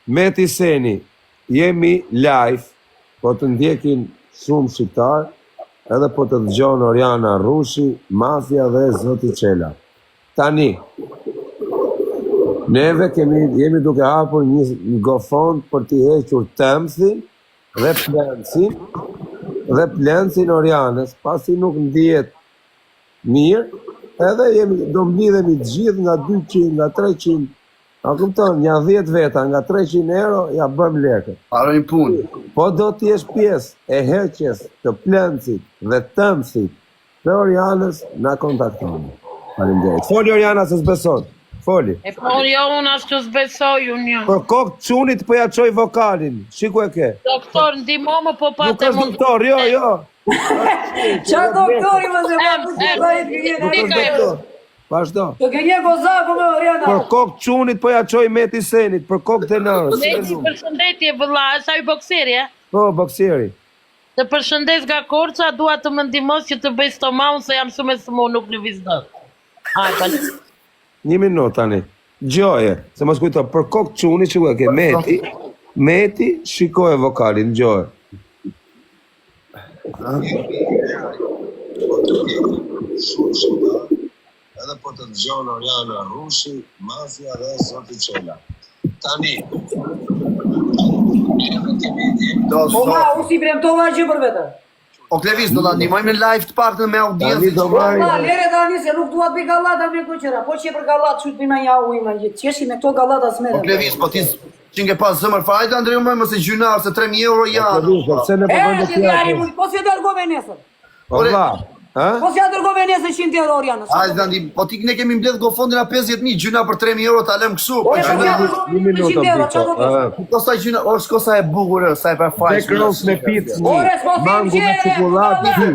Meti Seni, jemi live, po të ndjekin shumë shqiptar, edhe po të dëgjon Oriana Rushi, Mafia dhe Zoti Qela. Tani, neve jemi duke hapur një gofond për t'i hequr Temthin dhe Plencin Orianës, pasi nuk ndihet mirë, edhe do mblidhemi të gjithë nga 200, nga 300, a kupton, një 10 veta, nga 300 euro, ja bëm lekë. Aroj punë. Po do t'jesh pjesë e heqjes të Plencit dhe Temthit të Orianës, na kontaktoni. Faleminderit. Foli Oriana se s'beson. Foli. E po jo, unë ashtu s'besoj, unë jo. Për kokë çunit po ja çoj vokalin. Shiku e ke. Doktor, ndihmo më po Nuk është doktor, jo. Qa doktori më se Vazhdo. Të kënje Gozaku me Oriana. Për kokë çunit po ja çoj Meti Senit, për kokë denarës. Përshëndetje vëlla, sa i bokseri, Po, bokseri. Të përshëndes nga Korça, dua të më ndihmos që të bëj stomaun se jam shumë e smur, nuk lëviz dot. Një minutë tani. Gjoje, se mos kujto, për kokë çunit që ke Meti, shikoje vokalin, gjoje. Edhe po të dëgjon Oriana Rushi, Mafia dhe Zoti Qela. Tani. Po ma, unë si premtova që për vete. O Klevis, do të ndihmojmë në live të partën me audiencë. Ma, lere tani se nuk duat për gallata me koqera. Po që për gallat qytë për me ja ujma gjithë. Qeshi me këto gallata s'mere. O Klevis, po ti që nge pas zëmër fajta, Andrej më mëse gjynar se 3.000 euro janë. Që t'jari mund, po si dërgove nesër. Po si dërgove nesër 100 euro Orianës. Ajde, Dandi, po ti ne kemi mbledh gofondin a 50.000, gjyna për 3.000 euro ta lëm kështu. Ore, po si dërgove 100 euro, qa do të? Po sa gjyna, o shko sa e bukur, sa e përfaqshme. Dekros me pizë, Ore, s'po mango me çokoladë 2.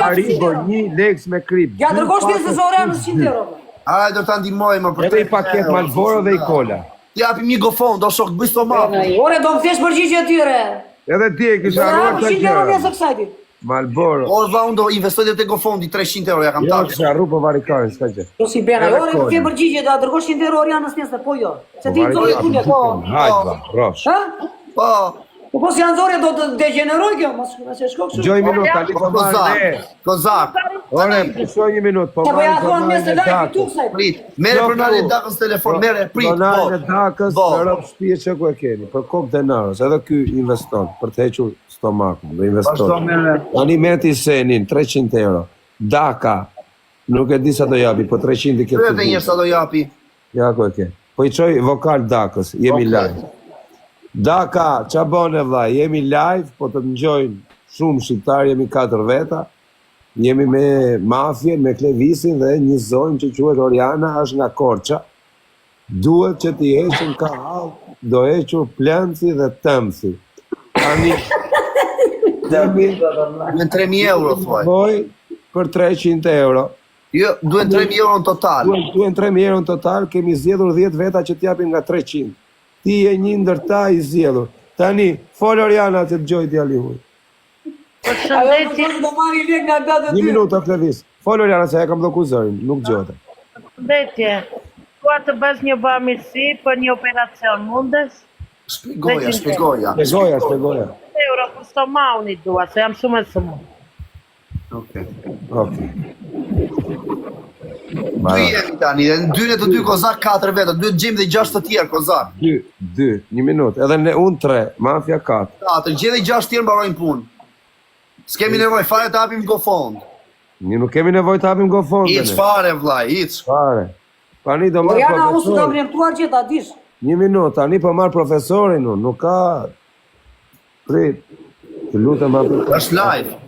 Haribo 1 leks me krip. Ja dërgosh nesër Orianës 100 euro. Ajde, do ta ndihmojmë për Edhe i paket Malboro dhe i kola. Japim një gofond, do shok bëj stomak. Ore, do më thesh përgjigje tyre. Edhe ti e kisha harruar të 100 euro gjëra. nesër kësajti. Malboro. Or va unë do investoj dhe te gofondi 300 euro, ja kam Jo, takë. kisha harru po varikarin, s'ka gjë. Po si bena, ore, nuk ke përgjigje, da dërgosh 100 euro Orianës nesër, po jo. Se ti në zori kune, po. Hajde, rosh. Ha? Po, Po si janë zori do të degeneroj kjo, mos e shko kështu. Gjoj minutë, tani po marrë ne. Kozak. Ore, pishoj një minutë, po Po ja thonë marrë nesër live i tu kësaj. Prit, mere për nalë dakës telefon, mere, prit, Donale dakës, Bo. në rëpë shtije që ku e keni, për kokë denarës, edhe ky investon, për të hequr stomakun, dhe investon. Tani Meti Senin, 300 euro. Daka, nuk e di sa do japi, po 300 i këtë Pyet e njërë sa do japi. Ja ku e ke. Po i qoj vokal Dakës, jemi live. Daka, qa bone vla, jemi live, po të nëgjojnë shumë shqiptar, jemi 4 veta, jemi me Mafien, me Klevisin dhe një zonjë që quhet Oriana, është nga Korça. Duhet që t'i heqën ka hall, do hequr Plenci dhe Temthi. Tani, Në 3.000 euro, thuaj. Boj për 300 euro. Jo, duhet 3.000 euro në total. Duhen 3.000 euro në total, kemi zgjedhur 10 veta që t'japim nga 300. Ti e një ndër ta i zgjedhur. Tani, fol Oriana që të gjoj djali huaj. Përshëndetje. Do marri lek nga datë Një minutë, Klevis. Fol Oriana se e kam bloku zërin, nuk gjote. Përshëndetje. Dua të bësh një bamirësi për një operacion, mundes? Shpjegoja. Shpegoja. Euro për stomaun i dua, se jam shumë e smur. Okej. Dy jemi tani, dhe në dyne të dy Kozak 4 vetë, duhet gjejmë dhe 6 të tjerë Kozak. 2, një minutë. Edhe ne unë 3, Mafia 4. 4, gjej dhe 6 tjerë mbarojnë punë. S'kemi nevoj, fare të hapim gofond. Një nuk kemi nevoj të hapim gofondën. Ic fare, vllai, ic. Fare. Tani do marrë Oriana, unë s'u kam profesorin. premtuar që ta dish. Një minutë, tani po marrë profesorin unë, nuk ka... Prit, të lutem atë. Është live.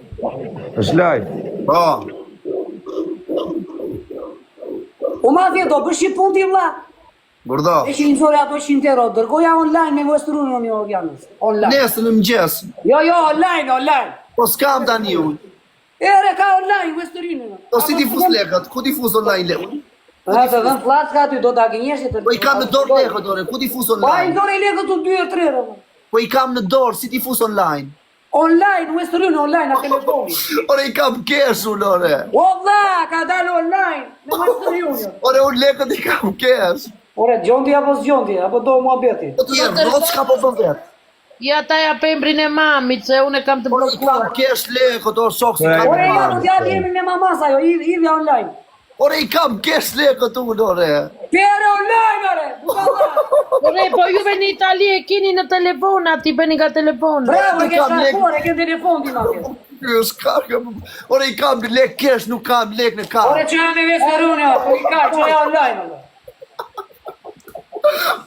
Është live. Po. U ma vje, do bësh i punë ti vlla. Burdo. E që një zori ato 100 euro, dërgoja online me Westrunin e Orianës. Online. Nesë në mëngjes. Jo, online. Po s'kam tani unë. Ere, ka online Westrunin. Po si ti fus lekët, ku ti fus online lekët? A të dhënë flasë ka ty, do t'a gënjesh të... Po i kam në dorë lekët, ore, ku ti fus Pa i online? dore lekët të 2-3 euro. Po i kam në dorë, si ti fus online? Online, Westrunin online, a telefoni. Ore, i kam cash unë, ore. O vlla, ka dalë online, me Westrunin. Ore, unë lekët i kam cash. Ore, gjondi apo zgjondi, apo do mua beti? Po ti rrot çka po bën vet. Ja ta ja pembrin e mamit, se unë e kam të Po i kam bllokuar. kesh lekë, do shok si Ore, kam. Ore, ja, do t'ja jemi me mamas ajo, idhja online. Ore i kam kesh lekë tu ore. Kere online, ore! Ore, po juve në Itali e kini në telefon, ti bëni nga telefon. Bravo, e ke Kam lek. shakor, e ke telefon ti ma. Ky s'ka. Ore i kam lekë kesh, nuk kam lekë në Ore, kartë. që jam me Vesperone, po i ka, që ja online, ore.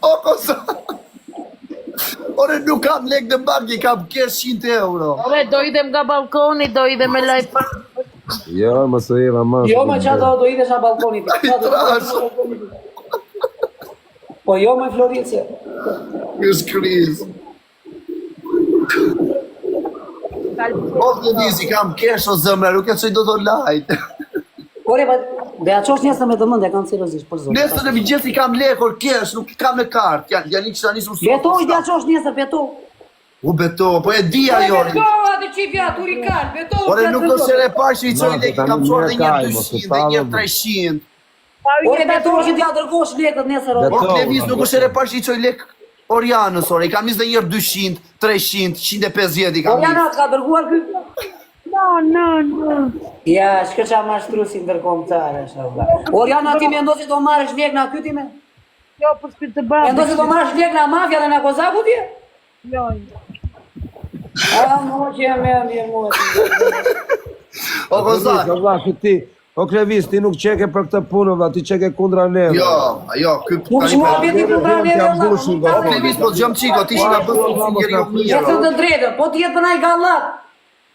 O kosa. Ore nuk kam lekë në bank, i kam kesh 100 euro. Ore, do idem nga balkoni, do idem me live. Jo, mos u jeva më. Jo, ma qa do idhesh a balkonit. Po jo, me Floricje. Ky s'kriz. O të dizi, kam kesh o zëmra, nuk e që i do të lajt. Ore, pa, dhe a qosh njësë me të mënde, kam seriozisht, për zonë. Nesër në mëngjes i kam lekë, or kesh, nuk i kam në kartë. Janë që ta nisur sot. Beto, i dhe a qosh njësë, beto. U beto, po e di ajo. Beto, atë qipja, turikan, beto. Ore nuk do se e parë që i coj Ma, lekë, po kam tani çuar mirë dhe një ka, 200 mos e dhe një tallëm. 300. Ore, beto, që t'ja dërgosh lekët nesër, Beto. O ore. Klevis nuk është e parë që i coj lekë Orianës, ore, i kam nisë dhe një 200, 300, 150 i kam Oriana, nisë. ka dërguar ky? No. Ja, shkëqa mashtrusin ndërkombëtare, shabla. Oriana, ti me ndo që do marrësh lekë nga ky ti me? Jo, për shpirë të Me ndo babë. që do marrësh lekë nga mafja dhe nga kozaku ti? Jo. A, mo që jam e mirë, mo. O Kozak, Valla, ti, o Klevis, ti nuk qeke për këtë punë, valla, ti qeke kundra neve. jo, ky Nuk që mua vjeti po, kundra neve, jam valla, bushur, nuk ta valla. O Klevis, po gjëm qiko, ti që nga bësë si njeri o Ja të mirë. të drejtë, po t'jetë për naj gallat.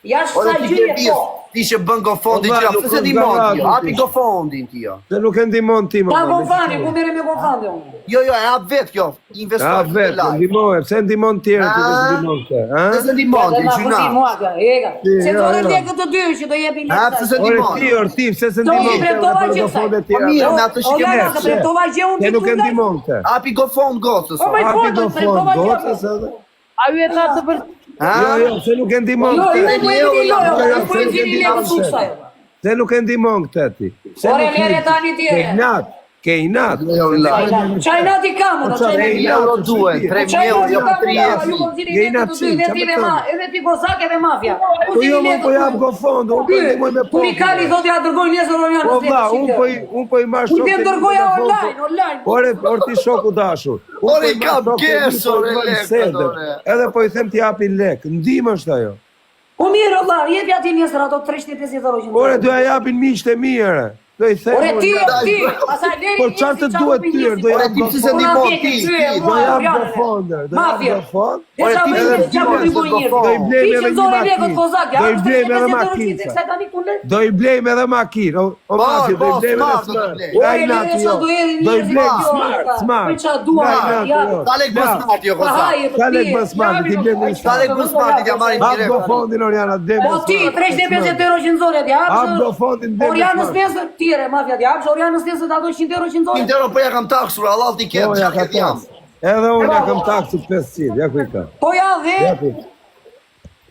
Ja Ore shsa ti gjyje, Klevis, po. ti që bën gofondin O, që valla, ja, pëse nuk di është mund gallat, ti, hapi ti. gofondin ti jo. Se nuk e ndimon ti, Pa më. gofani, ku mere me gofani, unë. Jo, e hap vet kjo, A, investor të vetë, live. ndimoj, pse ndimon tjerë, ti dhe ndimon të, ha? Pëse di mund Dhe ti, ma fusi gjuna. mua ka, ega. Se jo, të dhe jo. lekët të dy që do jepi Ha, lekët. pëse se di Ore, mund. ti, pse se Do ndimon i të, pretova për që gofonde kësaj. tjera. mirë, valla. na të O, shikëm Oriana, e, të pretova që unë Ti ti nuk e të ndaj. ndimon të. Hapi gofond gocës. O, ma i Hapi foto, do të pretova fond, që gocës edhe. A ju e tha të për... Jo, se nuk e ndimon Jo, të. ju e po e jo, di jo, jo, jo, ju po e di lekët suksaj. Se nuk e ndimon këtë ti. Se Ore, nuk lere tani Ke tjere. inat, ke inat. Jo, la. Qaj nati kamu, do qaj 3.000 euro duhen, 3.000 euro, jo 3.000. Ju konziri lekët të dy, edhe ti kozak edhe mafja. Po jo, më po jap gofond, unë po ndimoj me po. Turikani thotë ja dërgoj njësër Orianës Po lekët. vlla, unë po i marr Unë shokë. t'jem dërgoja online. Ore ti shoku dashur. Unë Ore, po i marr kam shokë, kesh, po i ore, marr lekët, sedet. ore. Edhe po i them ti japi lek. Ndim është ajo. Po mirë, valla, jepi ati njësër ato 350 euro që më Ore dërgoj. do ja japin miqtë e mirë. Do i them. Ore ti, unë, pasaj leri Po çfarë të duhet tyre? Do Ore jap ti pse se gofond. di mund ti, Do jap gofond. Do jap Mafia. gofond. Ore, ti Ore edhe ti çfarë di do me bëj njëri? gofond. Do i blej Ti me që një zore lekët makinë. kozak, ja, Do i blej me edhe 350 euro që makinë. kësaj tani ku le? Do i blejmë edhe makinë. O mafia, do i blejmë edhe smart do smart. të blej. Nga Ore, inati lere jo. sa do edhi Do i njerëzit blejmë jo, smart, ka. smart. Po qa dua, Nga inati ja. jo. Dalek bën smart jo Pa Kozak. haje, po Dalek ti. bën smart, ti blen me Dalek bën smart, ti ja marrin Hap direkt. gofondin Oriana, dhe Po ti 350 euro që nëzore ti Hap hapsh. gofondin dhe Orianës nesër, tjere, mafja ti hapsh, Orianës nesër ato 100 euro që nëzore. 100 euro po ja kam taksur, Allah ti kem, Po ja ka çka jam. tas. Edhe unë ja kam taksu 500, ja ku i ka. Po ja dhe, Ja ku.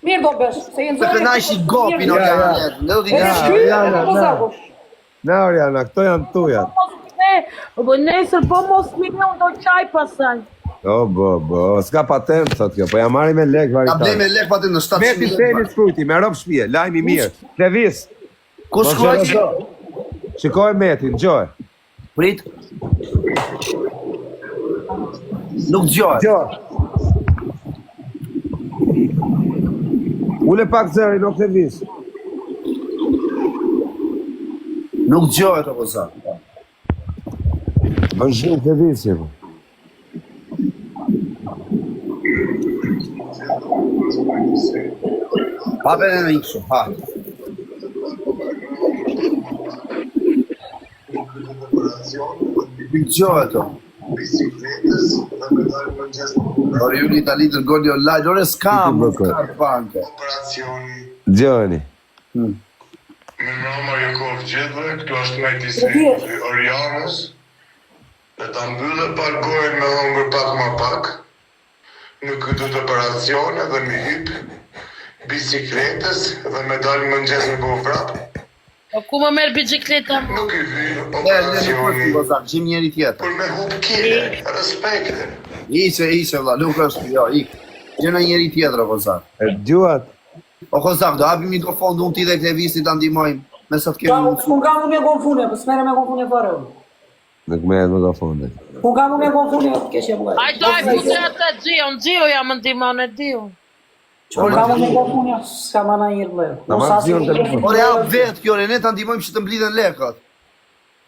mirë do besh, se jenë Se zore. kënaqi gopin Ja, Oriana. ja. Ne do t'i Edhe dash. shky, ja, edhe ja, kozaku. Na Oriana, këto janë tuja. Po nesër po mos milion do qaj pasaj. O, bo, s'ka patent, thot kjo, po ja marri me lek Ta blej me varitar. lek patë në Meti 700 Feli lekë. Shkruti, me rob shpije, lajmi mirë. Klevis, Ku shkruaj ti? shikoj Meti, ngjoj. Prit. Nuk dëgjoj. Ngjoj. Ule pak zërin, o Klevis. Nuk dëgjoj të Kozak. Bën shumë Klevis, po. Pa bene në ikëshu, ha. Nuk dëgjoj të. Ore ju një Itali të goli online, ore s'kam, Ti bëko. s'kam banke. Operacioni Gjoni. me mrama Jakov gjithve, këtu është me disri Orianës, dhe ta mbyllë pak gojën me hongër pak ma pak, në këtë të operacione dhe me hyp bisikletës dhe me dalë mëngjes me bo vrap. Po ku më merr bicikleta? Nuk i vi Ne operacioni kozak, gjim njeri tjetër. për me hub kile, respekte. Iqe, vlla, nuk është, jo, ik. Gjena njeri tjetër, o kozak. E dëgjuat? O kozak, do hapi mikrofon, do unë ti dhe Klevisi ta ndihmojmë. Me sa të kemi mundësi. Unë kam me konfune, po s'mere me konfune fare. Nuk merret më ka fonde. Unë kam me konfune, keqe bëj. Hajde, puse atë Gjion, Gjio ja më ndihmon e Dio. Unë kam me konfune, s'kam ana një bëj. Ama Gjion telefon. Por ja vetë kjo, ne ta ndihmojmë që të mblidhen lekët.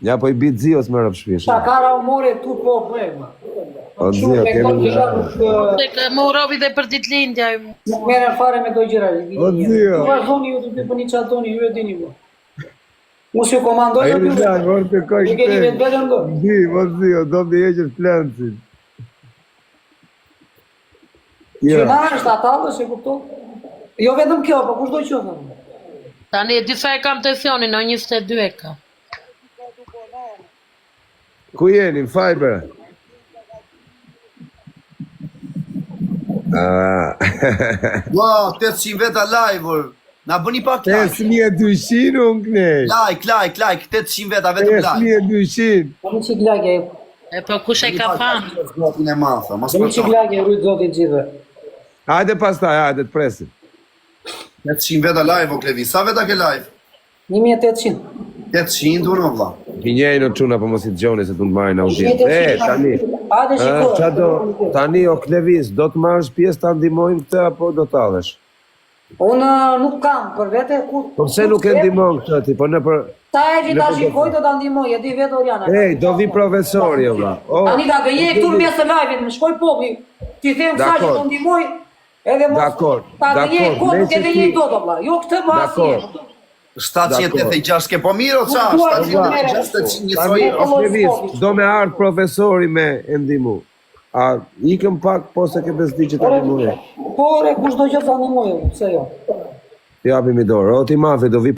Ja po i bit Zios më rrap shpish. Shakara u more tut po bëj. O Zio, kemi Tek më urovi dhe për ditëlindja. Nuk merren fare me këto gjëra. O Zio. Ju vazhdoni ju të bëni çfarë doni, ju e dini po. Mos ju komandoj Ai aty. më dhan, vor të koj Ju keni vetë vetëm do. Di, o Zio, do të heqësh plancin. Që Ja. na është ata, se kupton. Jo vetëm kjo, po kushdo qoftë. Tani e di sa e kam tensionin, në 22 e kam. Ku jeni, në Fiber? Wow, 800 veta live, or. Na bëni pak like. 5200 unë knej. Like, 800 veta vetëm like. 5200. Po më çik lagë. E po kush e ka fanë? Zotin e matha, mos Po më çik përto. lagë rrit zotin gjithë. Hajde pastaj, hajde të presim. 800 veta live, o Klevi. Sa veta ke live? 1800. 800, unë, vlla. Pinjej në çuna po mos i dëgjoni se do të marrin audiencë. Tani. Hajde shiko. Qa do, tani o Klevis, do të marrësh pjesë ta ndihmojmë këtë apo do të tallesh? Unë nuk kam për vete ku. Po pse nuk e ndihmon këtë ti, po në për... Ta e që ta shikoj të ta ndihmoj, e di vetë Oriana. Ej, do vi profesori, vlla. O, Tani ka gëje këtu në mes të live-it, më shkoj popli. Ti them sa që Dakor. të ndihmoj, edhe mos. Dakor, Ta gëje dakor, kot nëse ke ti- gëje dot valla. Jo këtë më Dakor. asnjë. 786 ke po mirë o qa? Nuk 786 një tani soi. o Klevis, do me ardh profesori me e ndihmu. A ikëm pak po se ke bezdi që ta ndihmoj. Po, re, kushdo që ta ndihmoj, pse jo? Japim i dorë. O ti mafi, do vi